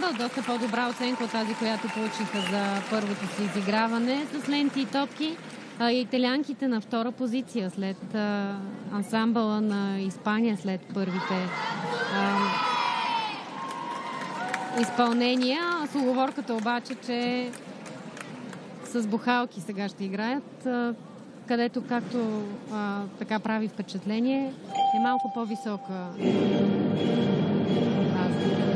Ансамбъл доста по-добра оценка от тази, която получиха за първото си изиграване с ленти и топки. Италианките на втора позиция след ансамбъла на Испания, след първите изпълнения. С уговорката обаче, че с бухалки сега ще играят, където, както така прави впечатление, е малко по-висока разлика.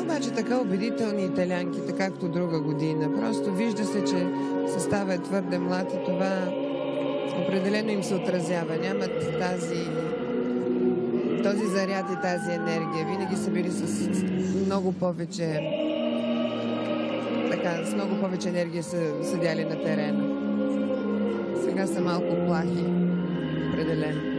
Обаче така убедителни италианките, както друга година. Просто вижда се, че съставът е твърде млад и това определено им се отразява. Нямат този заряд и тази енергия. Винаги са били с много повече енергия са седяли на терена. Сега са малко плахи. Определено.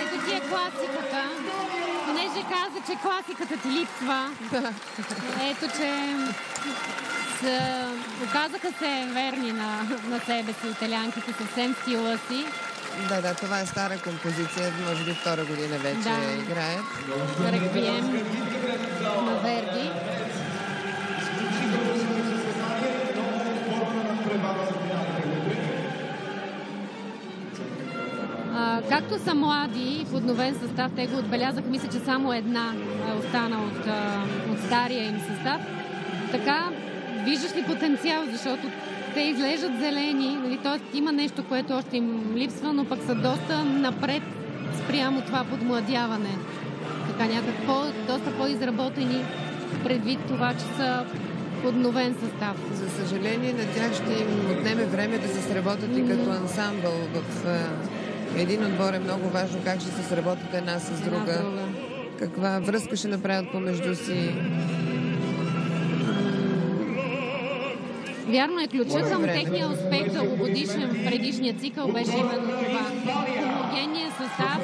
Ето ти е класиката. Понеже каза, че класиката ти липсва. Ето, че оказаха се верни на себе си италианките, съвсем стила си. Да, това е стара композиция, може би втора година вече играят. Реквием на Верди. Както са млади, в обновен състав, те го отбелязах, мисля, че само една остана от стария им състав. Така, виждаш ли потенциал, защото те изглеждат зелени, нали? Т.е. има нещо, което още им липсва, но пък са доста напред спрямо това подмладяване. Така, доста по-изработени предвид това, че са подновен състав. За съжаление, на тях ще им отнеме време да се сработят и като ансамбъл. В един отбор е много важно как ще се сработят една с друга. Каква връзка ще направят помежду си. Вярно е, ключът към техния успех дългогодишен в предишния цикъл беше именно това. Хомогенния състав,